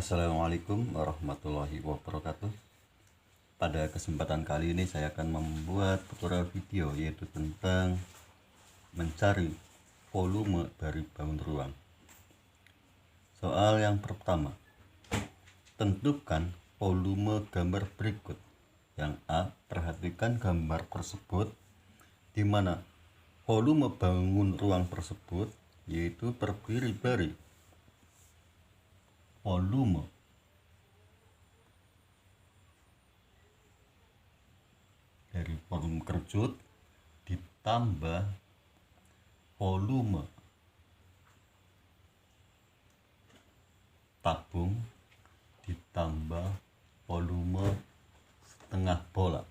Assalamualaikum warahmatullahi wabarakatuh. Pada kesempatan kali ini saya akan membuat tutorial video yaitu tentang mencari volume dari bangun ruang. Soal yang pertama, tentukan volume gambar berikut. Yang A, perhatikan gambar tersebut di mana volume bangun ruang tersebut yaitu terdiri dari volume kerucut ditambah volume tabung ditambah volume setengah bola,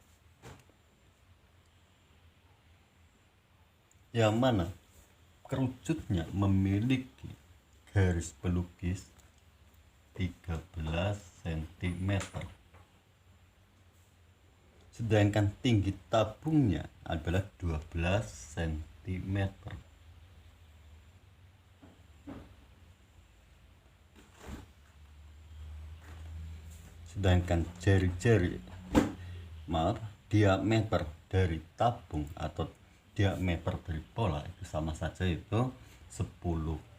yang mana kerucutnya memiliki garis pelukis 13 cm, sedangkan tinggi tabungnya adalah 12 cm. Sedangkan diameter dari tabung atau diameter dari bola itu sama saja, itu 10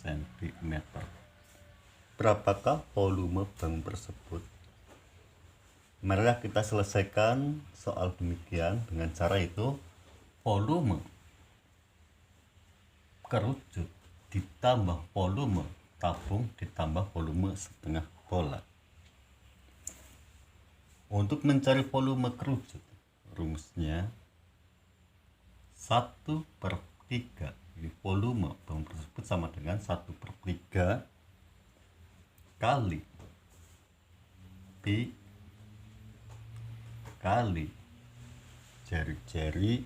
cm. Berapakah volume bangun tersebut? Marilah kita selesaikan soal demikian dengan cara itu volume kerucut ditambah volume tabung ditambah volume setengah bola. Untuk mencari volume kerucut, rumusnya 1/3. Jadi volume bangun tersebut sama dengan 1/3 kali pi kali jari-jari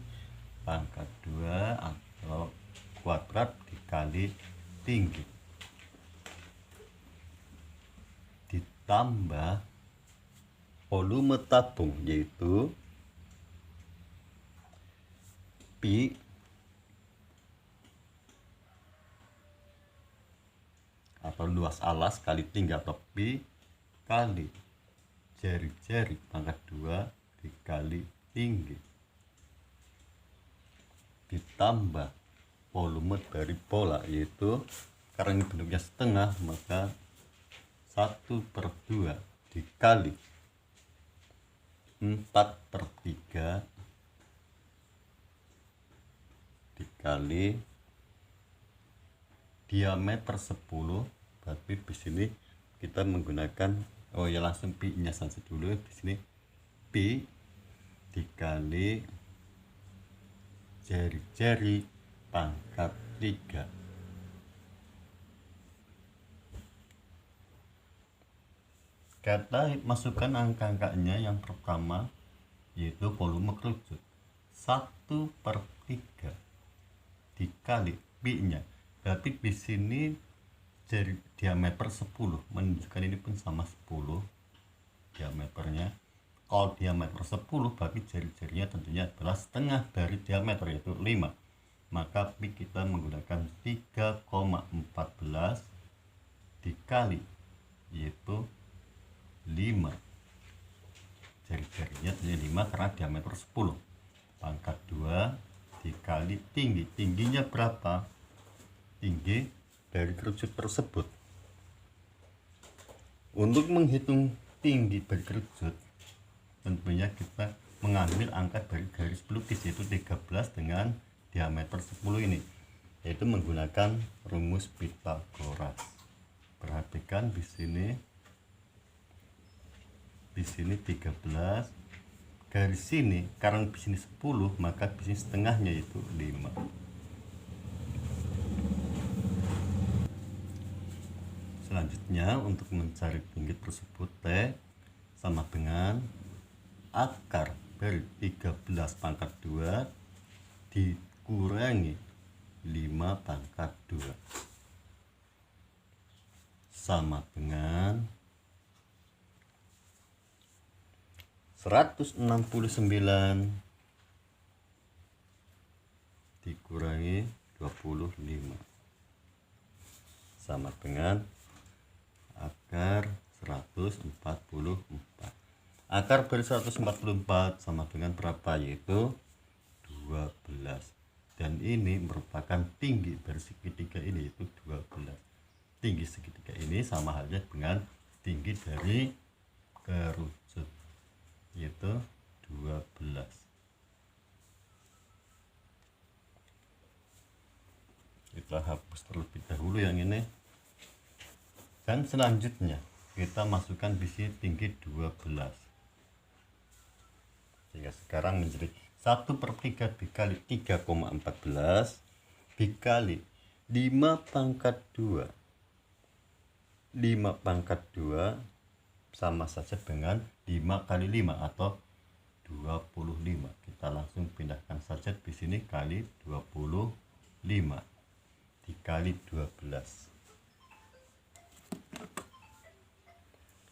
pangkat 2 atau kuadrat dikali tinggi ditambah volume tabung yaitu pi atau luas alas kali tinggi atau pi kali jari-jari pangkat 2 dikali tinggi ditambah volume dari bola, yaitu karena ini bentuknya setengah maka 1/2 dikali 4/3 dikali diameter 10. Tapi di sini kita menggunakan langsung pi nya saja dulu. Di sini pi dikali jari-jari pangkat 3. Kita masukkan angka-angkanya. Yang pertama yaitu volume kerucut 1/3 dikali pi nya, berarti di sini jari diameter 10 menunjukkan ini pun sama 10 diameternya. Kalau diameter 10 berarti jari-jarinya tentunya adalah setengah dari diameter yaitu 5, maka pi kita menggunakan 3,14 dikali yaitu 5. Jari-jarinya tentunya 5 karena diameter 10 pangkat 2 dikali tingginya berapa? Tinggi dari kerucut tersebut. Untuk menghitung tinggi dari kerucut tentunya kita mengambil angka dari garis pelukis yaitu 13 dengan diameter 10 ini, yaitu menggunakan rumus Pythagoras. Perhatikan di sini 13, garis sini karena di sini 10 maka di sini setengahnya itu 5. Selanjutnya untuk mencari tinggi tersebut, T sama dengan akar dari 13 pangkat 2 dikurangi 5 pangkat 2 sama dengan 169 dikurangi 25 sama dengan akar 144. Akar dari 144 sama dengan berapa? Yaitu 12. Dan ini merupakan tinggi dari segitiga ini, yaitu 12. Tinggi segitiga ini sama halnya dengan tinggi dari kerucut, yaitu 12. Kita hapus terlebih dahulu yang ini, dan selanjutnya kita masukkan di sini tinggi 12, sehingga sekarang menjadi 1/3 dikali 3,14 dikali 5 pangkat 2. 5 pangkat 2 sama saja dengan 5 kali 5 atau 25. Kita langsung pindahkan saja di sini kali 25 dikali 12.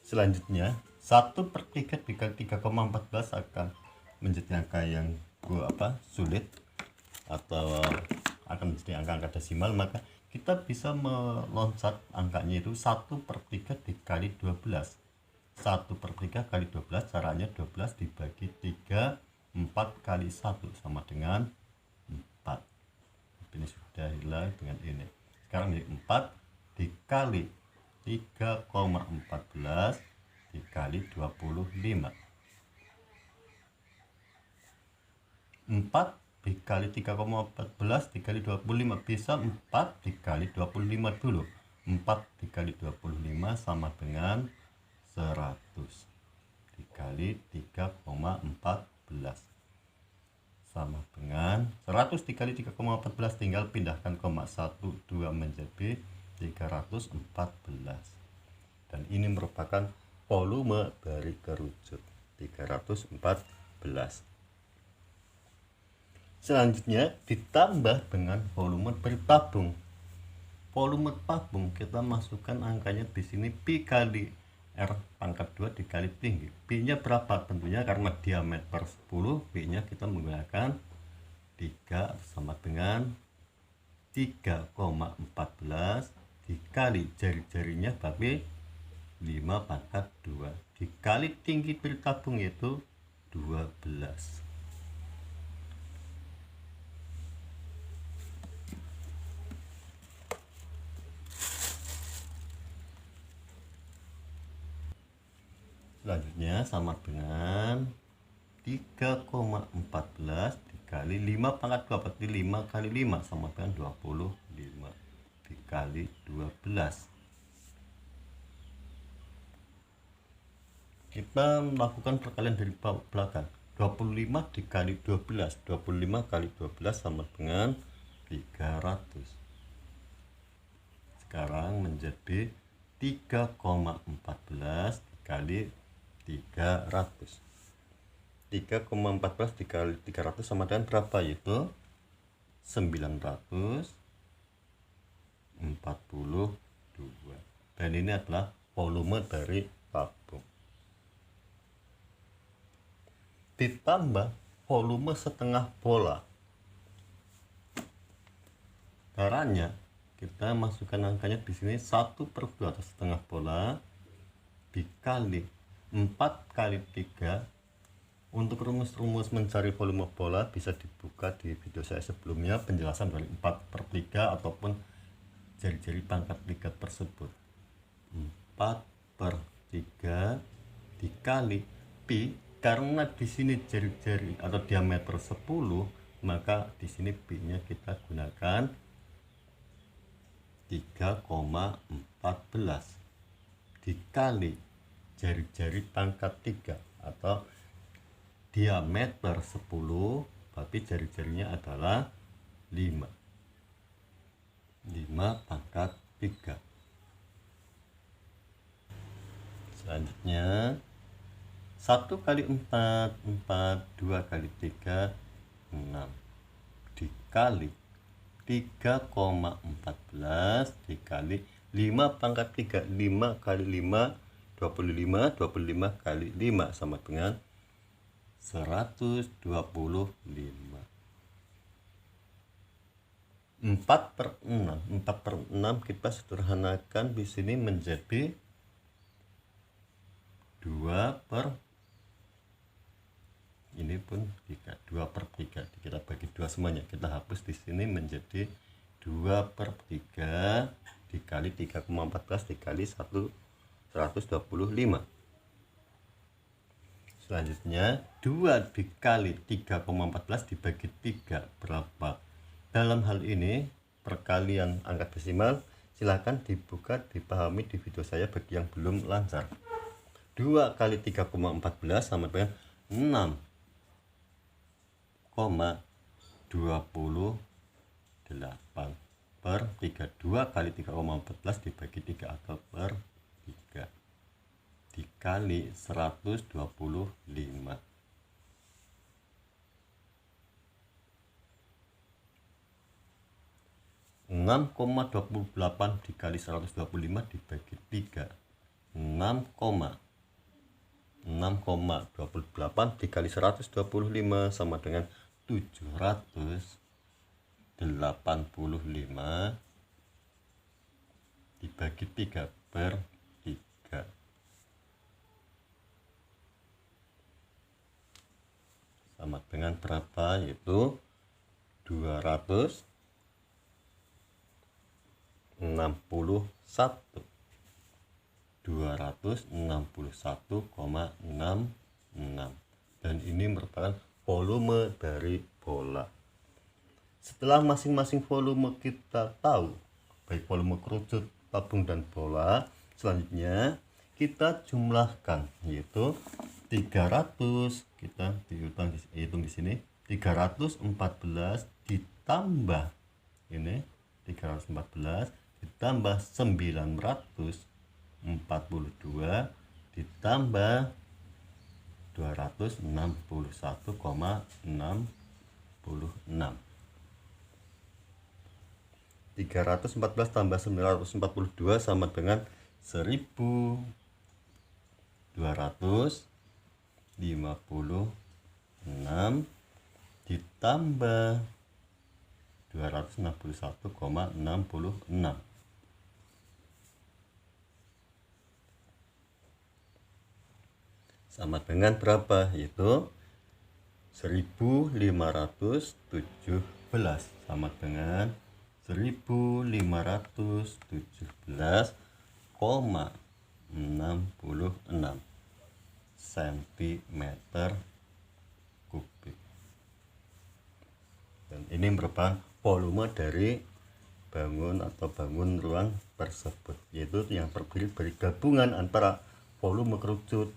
Selanjutnya 1/3 dikali 3,14 akan menjadi angka yang sulit atau akan menjadi angka-angka desimal, maka kita bisa meloncat angkanya itu 1/3 dikali 12. 1/3 kali 12 caranya 12 dibagi 3, 4 kali 1 sama dengan 4. Ini sudah hilang dengan ini. Sekarang menjadi 4 dikali 3,14 dikali 25. 4 dikali 3,14 dikali 25, bisa 4 dikali 25 dulu. 4 dikali 25 sama dengan 100 dikali 3,14 sama dengan 100 dikali 3,14, tinggal pindahkan koma 1, 2 menjadi 314. Dan ini merupakan volume dari kerucut 314. Selanjutnya ditambah dengan volume dari tabung. Volume tabung kita masukkan angkanya di sini pi kali R pangkat 2 dikali tinggi. Pi-nya berapa? Tentunya karena diameter 10, Pi-nya kita menggunakan 3 sama dengan 3,14 dikali jari-jarinya tapi 5 pangkat 2 dikali tinggi dari tabung yaitu 12. Selanjutnya sama dengan 3,14 dikali 5 pangkat 2, berarti 5 kali 5 sama dengan 25 dikali 12. Kita melakukan perkalian dari belakang. 25 dikali 12, 25 kali 12 sama dengan 300. Sekarang menjadi 3,14 dikali 300. 3,14 dikali 300 sama dengan berapa? Yaitu 942. Dan ini adalah volume dari tabung. Ditambah volume setengah bola. Caranya kita masukkan angkanya di sini 1/2 atau setengah bola dikali 4 kali 3. Untuk rumus-rumus mencari volume bola bisa dibuka di video saya sebelumnya, penjelasan dari 4/3 ataupun jari-jari pangkat 3 tersebut. 4/3 dikali pi, karena di sini jari-jari atau diameter 10, maka di sini pi-nya kita gunakan 3,14 dikali jari-jari pangkat 3 atau diameter 10, tapi jari-jarinya adalah 5 pangkat 3. Selanjutnya 1 kali 4, 2 kali 3, 6 dikali 3,14 dikali 5 pangkat 3. 5 kali 5 25, 25 kali 5 sama dengan 125. 4/6. 4/6 kita sederhanakan di sini menjadi 2 per ini pun 3, 2/3. Kita bagi 2 semuanya. Kita hapus di sini menjadi 2/3 dikali 3,14 dikali 125. Selanjutnya 2 dikali 3,14 dibagi 3 berapa? Dalam hal ini perkalian angka desimal silahkan dibuka, dipahami di video saya bagi yang belum lancar. 2 kali 3,14 sama dengan 6,28 per 3. 2 kali 3,14 dibagi 3 atau per 3 dikali 125. 6,28 dikali 125 dibagi 3. 6,28 dikali 125 sama dengan 785 dibagi 3 per 3 sama dengan berapa? Yaitu 261,66 dan ini merupakan volume dari bola. Setelah masing-masing volume kita tahu, baik volume kerucut, tabung dan bola, selanjutnya kita jumlahkan, yaitu 300. Kita hitung di sini 314 ditambah ini 314 ditambah 942 ditambah 261,66. 314 tambah 942 sama dengan 1256 ditambah 261,66 sama dengan berapa? Yaitu 1517 sama dengan 1517,66 cm kubik. Dan ini merupakan volume dari bangun ruang tersebut, yaitu yang terdiri dari gabungan antara volume kerucut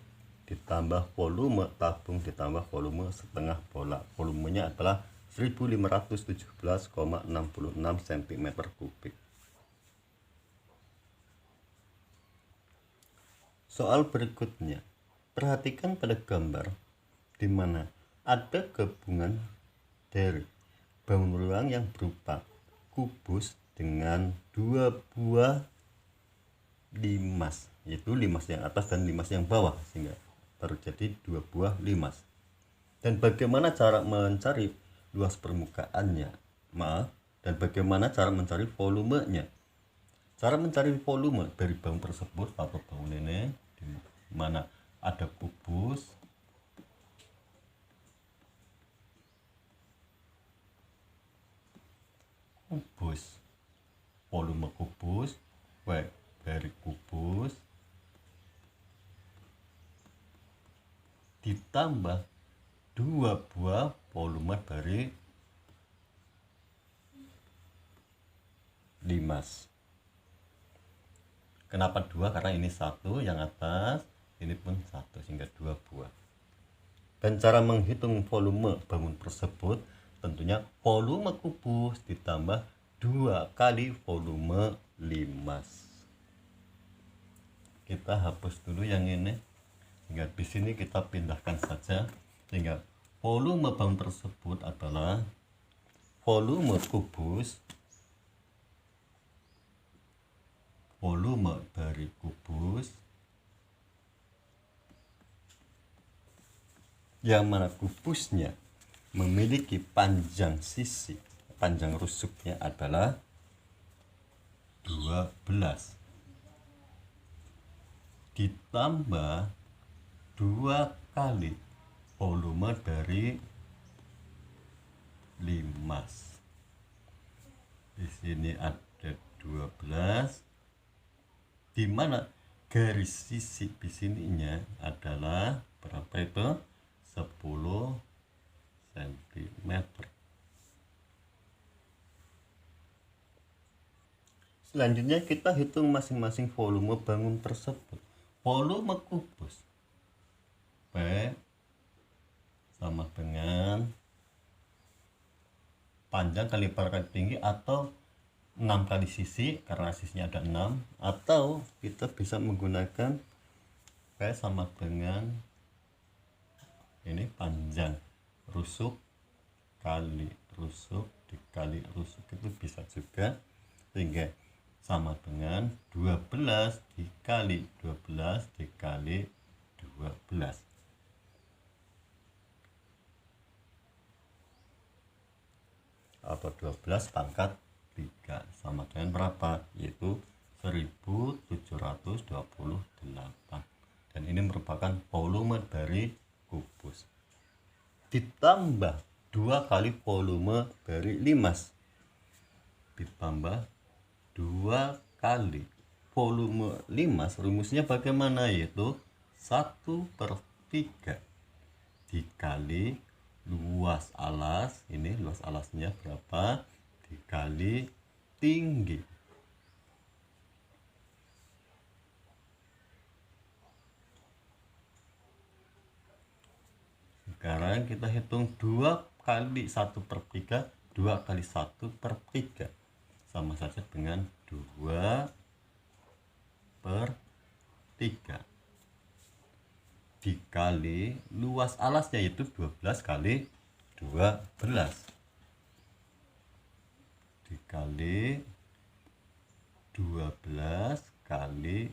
ditambah volume tabung ditambah volume setengah bola. Volumenya adalah 1517,66 cm kubik. Soal berikutnya, perhatikan pada gambar di mana ada gabungan dari bangun ruang yang berupa kubus dengan 2 buah limas, yaitu limas yang atas dan limas yang bawah, sehingga terjadi 2 buah limas. Dan bagaimana cara mencari luas permukaannya? Dan bagaimana cara mencari volumenya? Cara mencari volume dari bangun tersebut atau bangun ini, di mana ada kubus, volume kubus, dari kubus ditambah 2 buah volume dari limas. Kenapa 2? Karena ini 1 yang atas, ini pun 1, sehingga 2 buah. Dan cara menghitung volume bangun tersebut tentunya volume kubus ditambah 2 kali volume limas. Kita hapus dulu yang ini, hingga di sini kita pindahkan saja, sehingga volume bangun tersebut adalah volume kubus, volume dari kubus, yang mana kubusnya memiliki panjang sisi panjang rusuknya adalah 12 ditambah 2 kali volume dari limas. Di sini ada 12, di mana garis sisi di sininya adalah berapa itu? 10 cm. Selanjutnya kita hitung masing-masing volume bangun tersebut. Volume kubus P sama dengan panjang kali lebar kali tinggi, atau 6 kali sisi karena sisinya ada 6, atau kita bisa menggunakan P sama dengan ini panjang rusuk kali rusuk dikali rusuk, itu bisa juga, sehingga sama dengan 12 dikali 12 dikali 12. Atau 12 pangkat 3 sama dengan berapa? Yaitu 1728. Dan ini merupakan volume dari kubus. Ditambah 2 kali volume dari limas. Ditambah 2 kali volume limas. Rumusnya bagaimana? Yaitu 1/3 dikali luas alas, ini luas alasnya berapa, dikali tinggi. Sekarang kita hitung 2 kali 1/3, 2 kali 1/3 sama saja dengan 2/3 dikali luas alasnya, yaitu 12 kali 12 dikali 12 kali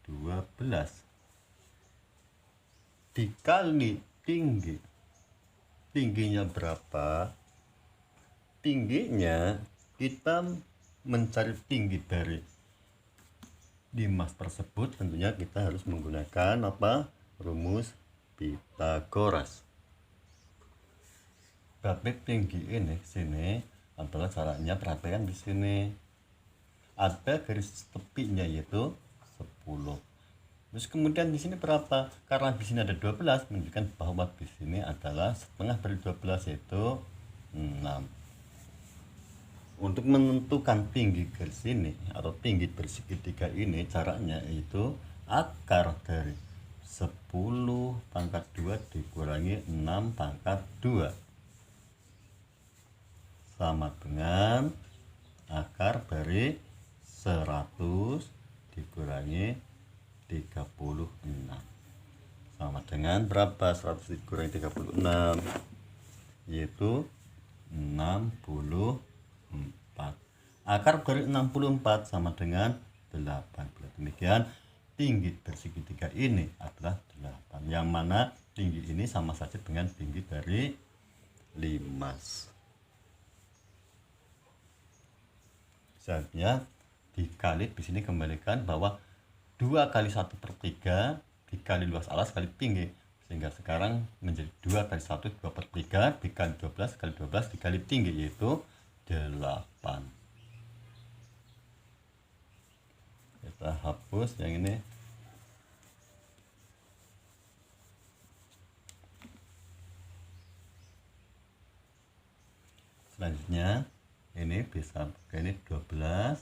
12 dikali tinggi. Tingginya berapa? Tingginya kita mencari tinggi dari limas tersebut, tentunya kita harus menggunakan apa? Rumus Pythagoras. Berarti tinggi ini sini adalah caranya, perhatikan di sini ada garis tepinya yaitu 10. Terus kemudian di sini berapa? Karena di sini ada 12, menunjukkan bahwa di sini adalah setengah dari 12 yaitu 6. Untuk menentukan tinggi garis ini atau tinggi dari segitiga ini, caranya yaitu akar dari 10 pangkat 2 dikurangi 6 pangkat 2 sama dengan akar dari 100 dikurangi 36 sama dengan berapa? 100 dikurangi 36 yaitu 64. Akar dari 64 sama dengan 8. Demikian tinggi dari segitiga ini adalah 8, yang mana tinggi ini sama saja dengan tinggi dari limas. Selanjutnya dikali, di sini kembalikan bahwa 2 kali 1/3 dikali luas alas kali tinggi, sehingga sekarang menjadi 2 kali 1 2/3 dikali 12 kali 12 dikali tinggi, yaitu 8. Kita hapus yang ini. Selanjutnya ini bisa ini 12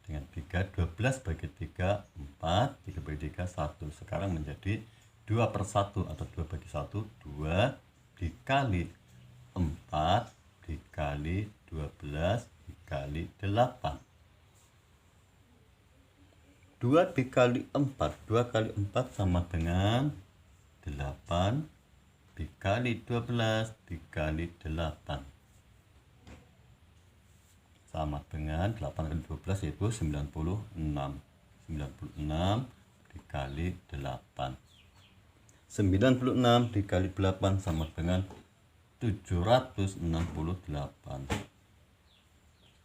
dengan 3, 12 bagi 3 4, 3 bagi 3 1. Sekarang menjadi 2/1 atau 2 bagi 1 2 dikali 4 dikali 12 dikali 8. 2 dikali 4, 2 kali 4 sama dengan 8 dikali 12 dikali 8 sama dengan 8 kali 12 yaitu 96. 96 dikali 8. 96 dikali 8 sama dengan 768.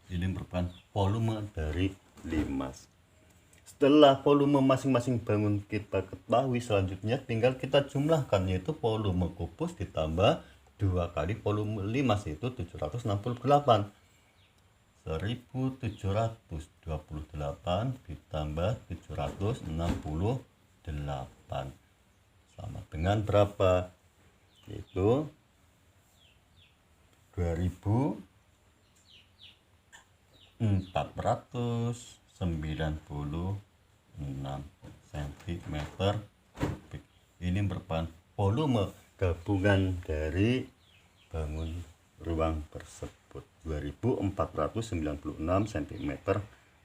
Ini merupakan volume dari limas. Setelah volume masing-masing bangun kita ketahui, selanjutnya tinggal kita jumlahkan, yaitu volume kubus ditambah 2 kali volume limas, yaitu 768. 1728 ditambah 768 sama dengan berapa? Yaitu 2496 cm kubik. Ini merupakan volume gabungan dari bangun ruang tersebut, 2496 cm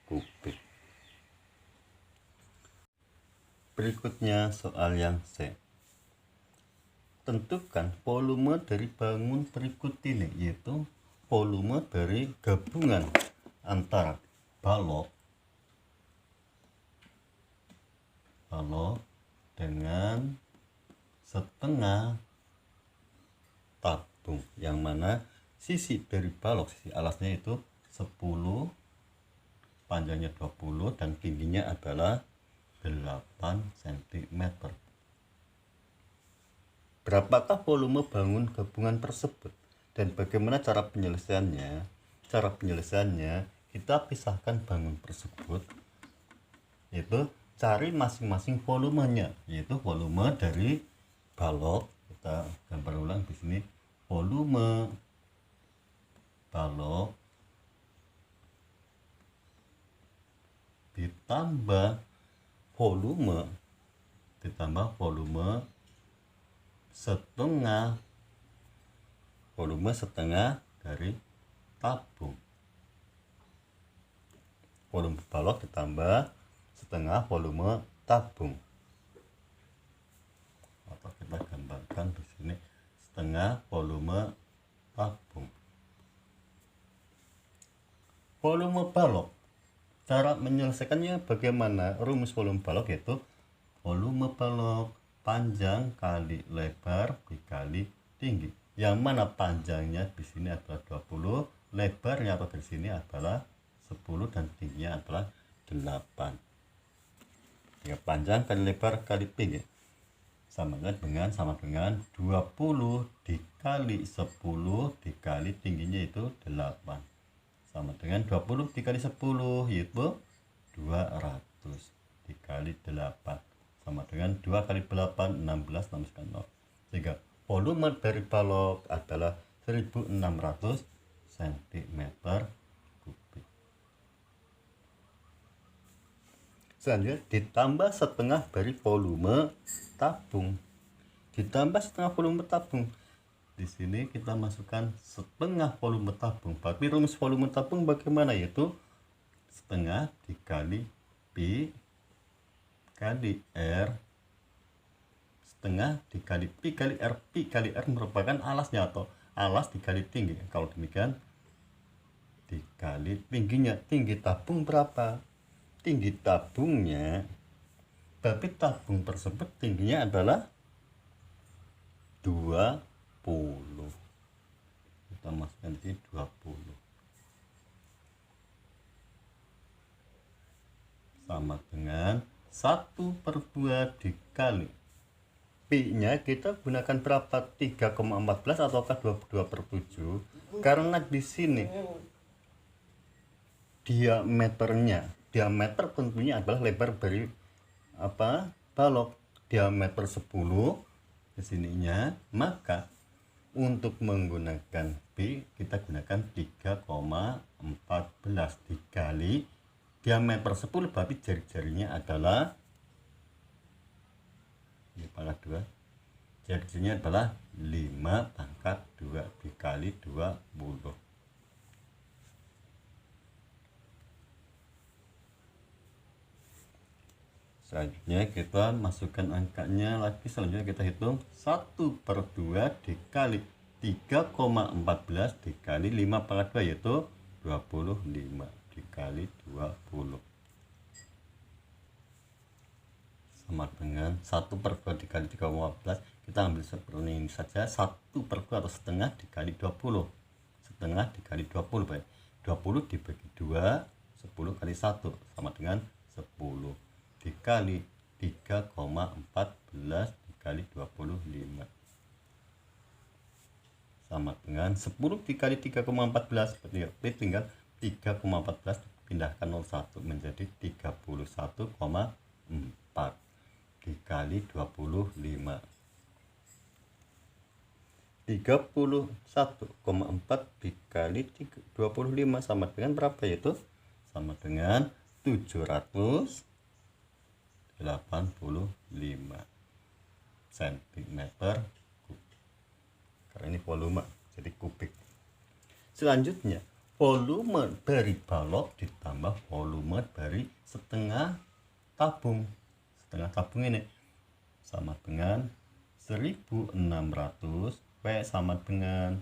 kubik. Berikutnya soal yang C. Tentukan volume dari bangun berikut ini, yaitu volume dari gabungan antara balok dengan setengah tabung, yang mana sisi dari balok, sisi alasnya itu 10, panjangnya 20 dan tingginya adalah 8 cm. Berapakah volume bangun gabungan tersebut dan bagaimana cara penyelesaiannya? Cara penyelesaiannya, kita pisahkan bangun tersebut, yaitu cari masing-masing volumenya, yaitu volume dari balok. Kita gambar ulang di sini, volume balok ditambah volume setengah dari tabung. Volume balok ditambah setengah volume tabung, atau kita gambarkan di sini setengah volume tabung. Volume balok, cara menyelesaikannya bagaimana? Rumus volume balok yaitu volume balok panjang kali lebar dikali tinggi, yang mana panjangnya di sini adalah 20, lebarnya atau di sini adalah 10 dan tingginya adalah 8. Ya, panjang kali lebar kali tinggi sama dengan 20 dikali 10 dikali tingginya itu 8, sama dengan 20 dikali 10 yaitu 200 dikali 8 sama dengan 2 kali 8 16 tambahkan 0, sehingga volume dari balok adalah 1600 cm kubik. Selanjutnya ditambah setengah dari volume tabung. Ditambah setengah volume tabung. Di sini kita masukkan setengah volume tabung. Tapi rumus volume tabung bagaimana? Yaitu setengah dikali pi kali R, setengah dikali pi kali R. Pi kali R merupakan alasnya atau alas dikali tinggi. Kalau demikian dikali tingginya. Tinggi tabung berapa? Tinggi tabungnya, tapi tabung tersebut tingginya adalah 20. Kita masukkan di 20 sama dengan 1/2 dikali pi nya kita gunakan berapa? 3,14 ataukah 22/7? Karena di sini diameter tentunya adalah lebar dari balok, diameter 10 di sininya, maka untuk menggunakan pi kita gunakan 3,14 dikali diameter 10, berarti jari-jarinya adalah pangkat 2, jari-jarinya adalah 5/2 dikali 20. Selanjutnya kita masukkan angkanya lagi. Selanjutnya kita hitung 1/2 dikali 3,14 dikali 5/2 yaitu 25 dikali 20 sama dengan 1/2 dikali 3,14. Kita ambil seperti ini saja, 1/2 atau setengah dikali 20, setengah dikali 20 baik. 20 dibagi 2, 10 kali 1 sama dengan 10 dikali 3,14 dikali 25 sama dengan 10 dikali 3,14, berarti tinggal 3,14 pindahkan 01 menjadi 31,4 dikali 25. 31,4 dikali 25 sama dengan berapa, yaitu sama dengan 785 cm kubik. Karena ini volume jadi kubik. Selanjutnya volume dari balok ditambah volume dari setengah tabung. Setengah tabung ini sama dengan 1600, P sama dengan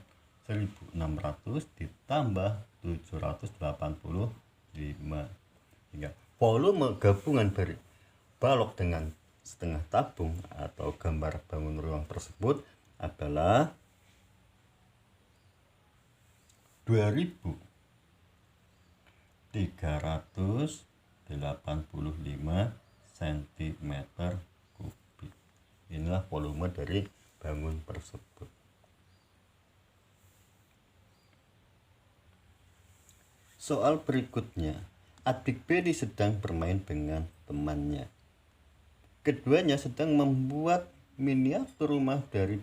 1600 ditambah 785. Hingga volume gabungan dari balok dengan setengah tabung atau gambar bangun ruang tersebut adalah 2385 cm kubik. Inilah volume dari bangun tersebut. Soal berikutnya, adik Bedi sedang bermain dengan temannya. Keduanya sedang membuat miniatur rumah dari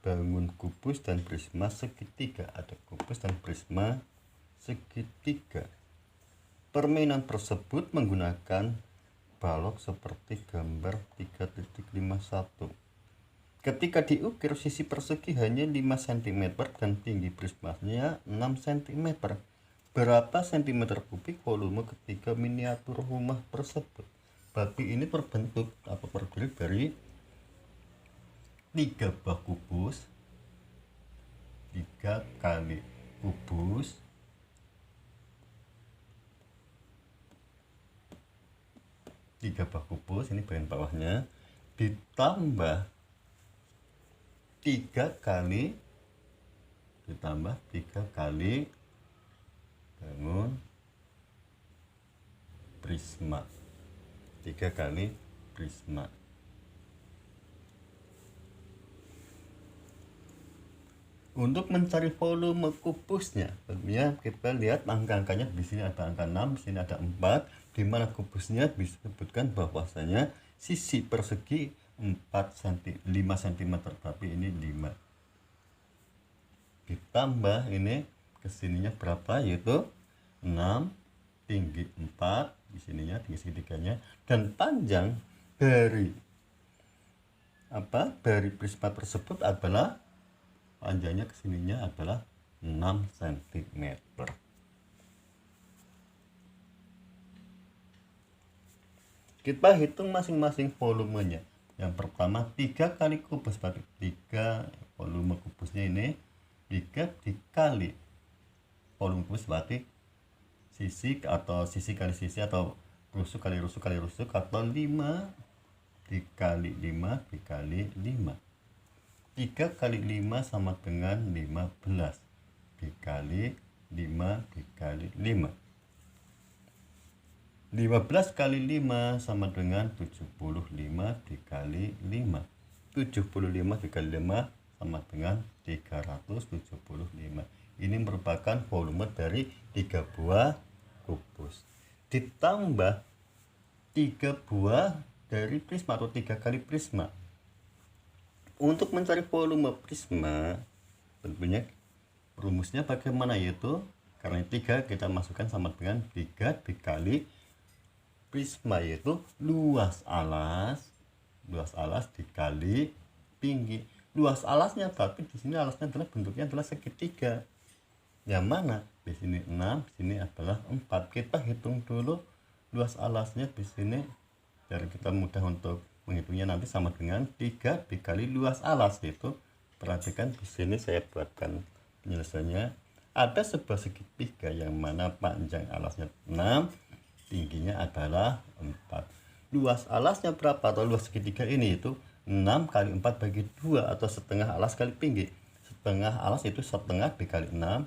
bangun kubus dan prisma segitiga. Ada kubus dan prisma segitiga. Permainan tersebut menggunakan balok seperti gambar 3.51. Ketika diukir, sisi persegi hanya 5 cm dan tinggi prismanya 6 cm. Berapa cm kubik volume ketiga miniatur rumah tersebut? Berarti ini terbentuk atau terdiri dari 3 buah kubus, 3 kali kubus, ini bagian bawahnya, ditambah 3 kali bangun prisma. 3 kali prisma. Untuk mencari volume kubusnya, tentunya kita lihat angka-angkanya. Di sini ada angka 6, di sini ada 4, di mana kubusnya disebutkan bahwasanya sisi persegi 5 cm, tapi ini 5. Ditambah ini kesininya berapa, yaitu 6, tinggi 4, di sininya tinggi segitiganya, dan panjang dari prisma tersebut adalah panjangnya kesininya adalah 6 cm. Kita hitung masing-masing volumenya. Yang pertama 3 kali kubus, berarti 3 volume kubusnya ini 3 dikali volume kubus, berarti sisi kali sisi atau rusuk kali rusuk kali rusuk, atau 5 dikali 5 dikali 5. 3 kali 5 sama dengan 15 dikali 5 dikali 5. 15 kali 5 sama dengan 75 dikali 5. 75 dikali 5 sama dengan 375. Ini merupakan volume dari 3 buah kubus. Ditambah 3 buah dari prisma atau 3 kali prisma. Untuk mencari volume prisma, tentunya rumusnya bagaimana, yaitu karena 3 kita masukkan sama dengan 3 dikali prisma, yaitu luas alas dikali tinggi. Luas alasnya, tapi di sini alasnya adalah bentuknya adalah segitiga. Yang mana di sini 6, di sini adalah 4. Kita hitung dulu luas alasnya di sini biar kita mudah untuk menghitungnya nanti, sama dengan 3 dikali luas alas, yaitu perhatikan di sini saya buatkan penyelesaiannya. Ada sebuah segitiga yang mana panjang alasnya 6, tingginya adalah 4. Luas alasnya berapa atau luas segitiga ini itu 6 kali 4 bagi 2 atau setengah alas kali tinggi. Setengah alas itu setengah dikali 6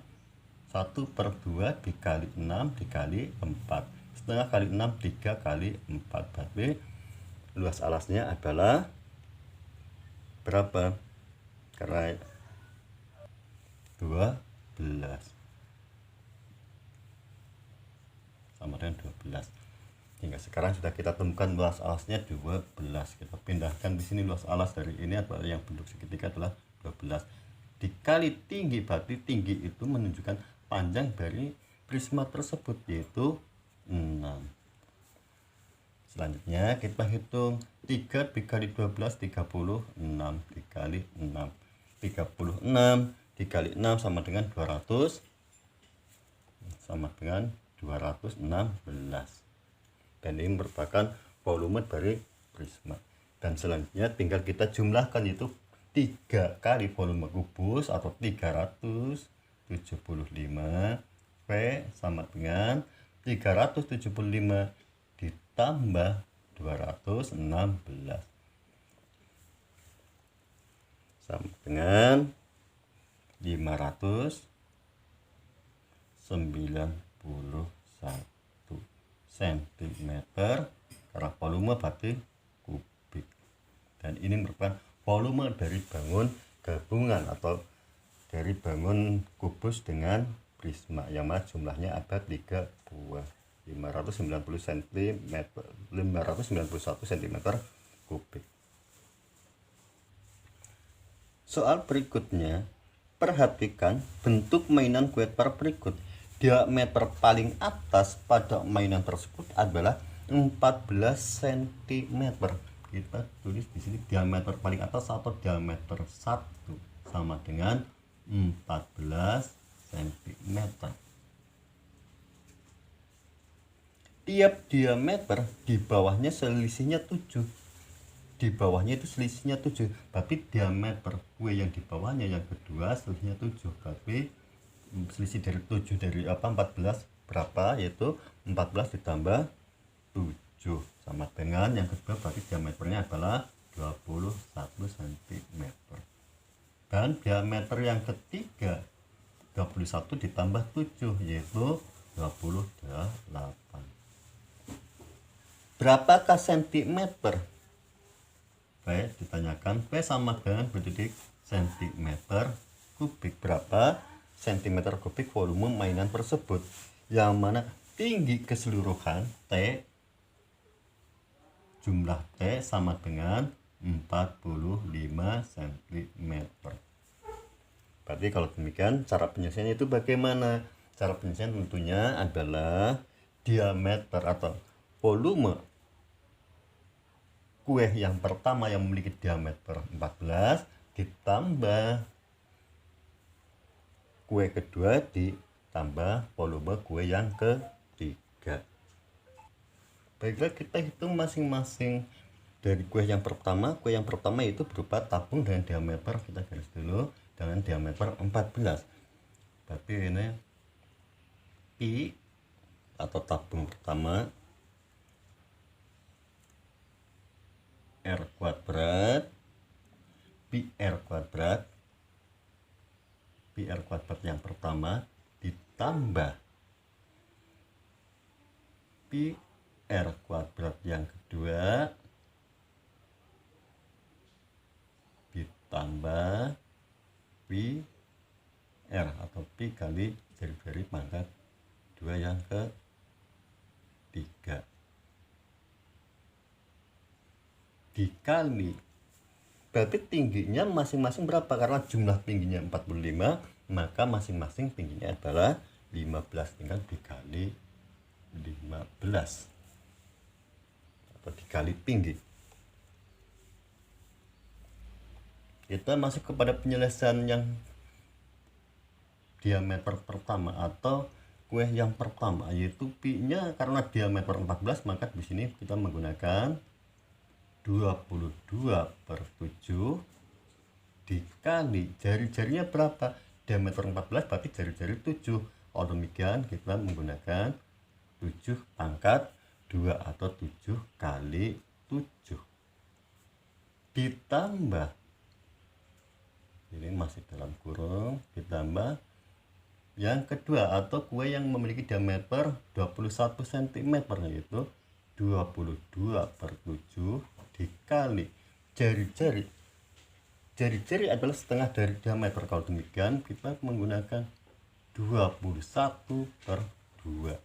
1/2 dikali 6 dikali 4. Setengah kali 6 3 kali 4. Berarti luas alasnya adalah berapa? Karena 12 sama dengan 12. Hingga sekarang sudah kita temukan luas alasnya 12. Kita pindahkan di sini luas alas dari ini adalah yang bentuk segitiga adalah 12 dikali tinggi, berarti tinggi itu menunjukkan panjang dari prisma tersebut yaitu 6. Selanjutnya kita hitung 3 dikali 12 36 dikali 6. 36 dikali 6 sama dengan 200, sama dengan 216. Dan ini merupakan volume dari prisma. Dan selanjutnya tinggal kita jumlahkan, yaitu 3 kali volume kubus atau 375 P sama dengan 375 ditambah 216 sama dengan 591 cm karena volume berarti kubik. Dan ini merupakan volume dari bangun gabungan atau dari bangun kubus dengan prisma yang mana jumlahnya ada 3 buah, 591 cm kubik. Soal berikutnya, perhatikan bentuk mainan Kuiper berikut. Diameter paling atas pada mainan tersebut adalah 14 cm. Kita tulis di sini diameter paling atas atau diameter 1 sama dengan 14 cm. Tiap diameter di bawahnya selisihnya 7. Di bawahnya itu selisihnya 7. Berarti diameter kue yang di bawahnya yang kedua selisihnya 7. Berarti selisih dari 7 dari 14 berapa? Yaitu 14 ditambah 7 sama dengan yang kedua, berarti diameternya adalah 21 cm. Dan diameter yang ketiga 21 ditambah 7 yaitu 28. Berapakah sentimeter? Baik, ditanyakan P sama dengan bertitik sentimeter kubik. Berapa sentimeter kubik volume mainan tersebut? Yang mana tinggi keseluruhan T, jumlah T sama dengan 45 cm. Berarti kalau demikian cara penyelesaiannya itu bagaimana? Cara penyelesaian tentunya adalah diameter atau volume kue yang pertama yang memiliki diameter 14 ditambah kue kedua ditambah volume kue yang ketiga. Baiklah, kita hitung masing-masing dari kue yang pertama. Kue yang pertama itu berupa tabung dengan diameter, kita garis dulu, dengan diameter 14. Berarti ini pi atau tabung pertama R kuadrat pi R kuadrat yang pertama ditambah pi R kuadrat yang kedua ditambah pi R atau pi kali jari-jari pangkat 2 yang ketiga dikali, berarti tingginya masing-masing berapa? Karena jumlah tingginya 45, maka masing-masing tingginya adalah 15, tinggal dikali 15 atau dikali tinggi. Kita masuk kepada penyelesaian yang diameter pertama atau kue yang pertama, yaitu pi nya karena diameter 14, maka di sini kita menggunakan 22/7 dikali jari-jarinya berapa? Diameter 14 berarti jari-jari 7. Kalau demikian kita menggunakan 7 pangkat 2 atau 7 kali 7 ditambah, ini masih dalam kurung, ditambah yang kedua atau kue yang memiliki diameter 21 cm, yaitu 22 per 7 dikali jari-jari. Jari-jari adalah setengah dari diameter. Kalau demikian kita menggunakan 21 per 2.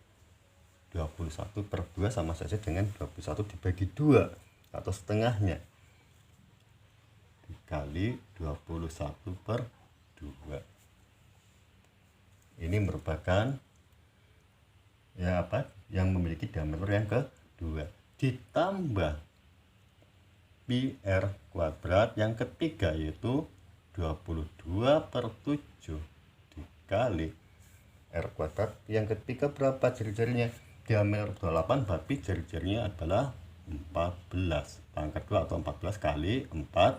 21 per 2 sama saja dengan 21 dibagi 2 atau setengahnya dikali 21 per 2. Ini merupakan yang memiliki diameter yang kedua, ditambah pi r kuadrat yang ketiga, yaitu 22 per 7 dikali r kuadrat yang ketiga. Berapa jari-jarinya? Diameter 28, berarti jari-jarinya adalah 14 pangkat 2 atau 14 kali 14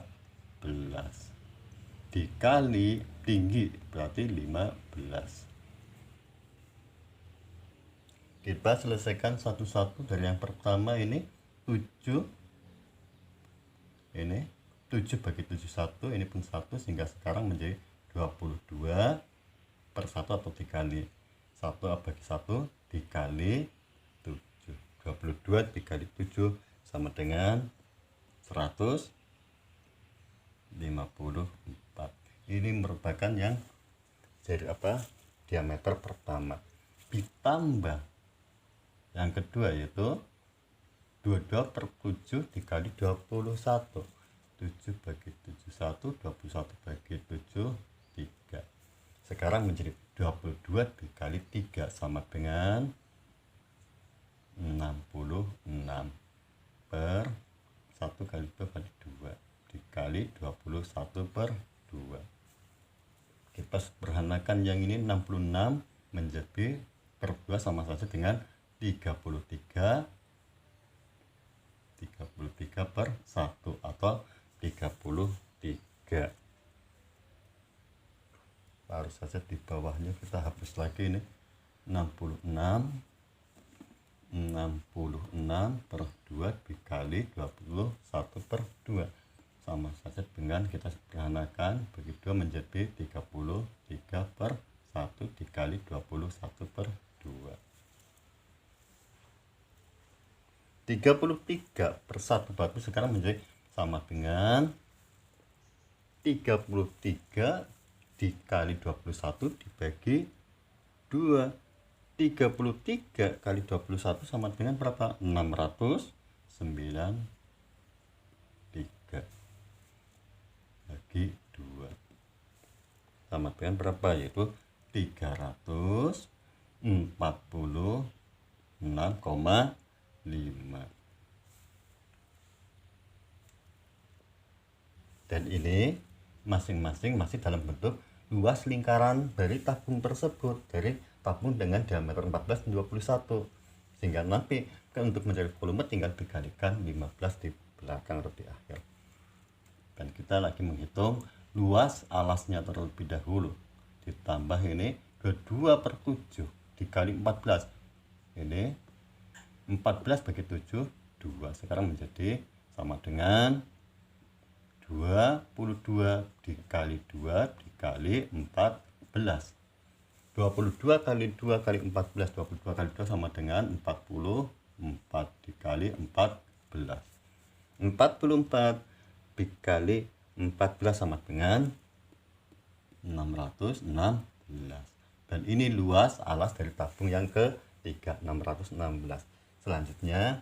dikali tinggi, berarti 15. Kita selesaikan satu-satu. Dari yang pertama ini 7, ini 7 bagi 7 1, ini pun 1, sehingga sekarang menjadi 22 per 1 atau dikali 1 bagi 1 dikali 7. 22 dikali 7 sama dengan 154. Ini merupakan yang jadi diameter pertama. Ditambah yang kedua, yaitu 22 per 7 dikali 21. 7 bagi 7 1, 21 bagi 7 3. Sekarang menjadi 22 dikali 3 sama dengan 66 per 1 kali 2 kali 2 dikali 21 per 2. Kita sederhanakan yang ini 66 menjadi per 2 sama saja dengan 33 per 1 atau 33. Harus saja di bawahnya kita hapus lagi, ini 66 per 2 dikali 21 per 2 sama saja dengan kita sederhanakan bagi 2 menjadi 33 per 1 dikali 21 per 2. 33 per 1 berarti sekarang menjadi sama dengan 33 dikali 21 dibagi 2. 33 kali 21 sama dengan berapa? 693 bagi 2 sama dengan berapa? Yaitu 346,5. Dan ini masing-masing masih dalam bentuk luas lingkaran dari tabung tersebut, dari tabung dengan diameter 14 dan 21, sehingga nanti untuk mencari volume tinggal dikalikan 15 di belakang atau di akhir. Dan kita lagi menghitung luas alasnya terlebih dahulu, ditambah ini 22 per 7 dikali 14, ini 14 bagi 7 2. Sekarang menjadi sama dengan 22 dikali 2 dikali 14. 22 kali 2 kali 14, 22 kali 2 sama dengan 44 dikali 14. 44 dikali 14 sama dengan 616. Dan ini luas alas dari tabung yang ketiga, 616. Selanjutnya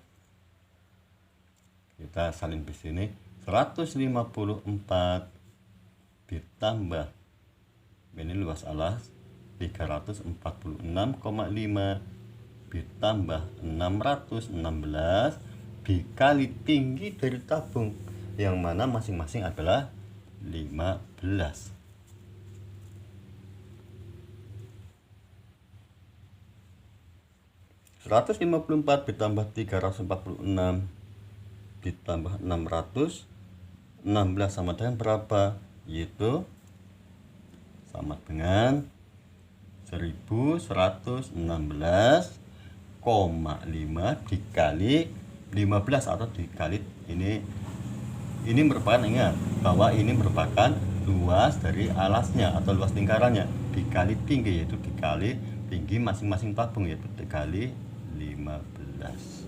kita salin di sini 154 ditambah ini luas alas 346,5 ditambah 616 dikali tinggi dari tabung, yang mana masing-masing adalah 15. 154 ditambah 346 ditambah 616 sama dengan berapa? Yaitu sama dengan 1116,5 dikali 15 atau dikali ini merupakan, ingat bahwa ini merupakan luas dari alasnya atau luas lingkarannya dikali tinggi, yaitu dikali tinggi masing-masing tabung, yaitu dikali 15.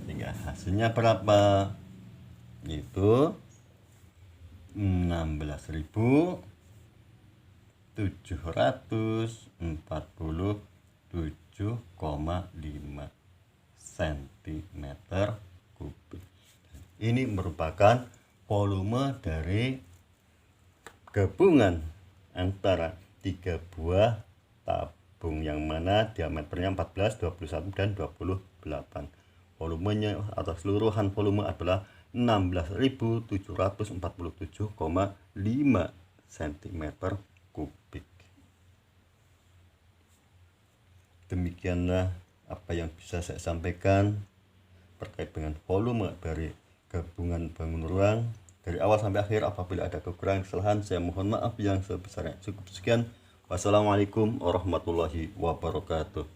Sehingga hasilnya berapa? Itu 16.747,5 cm kubik. Ini merupakan volume dari gabungan antara 3 buah tabung, yang mana diameternya 14, 21, dan 28. Volumenya atau keseluruhan volume adalah 16.747,5 cm kubik. Demikianlah apa yang bisa saya sampaikan terkait dengan volume dari gabungan bangun ruang. Dari awal sampai akhir, apabila ada kekurangan kesalahan, saya mohon maaf yang sebesarnya. Cukup sekian. Wassalamualaikum warahmatullahi wabarakatuh.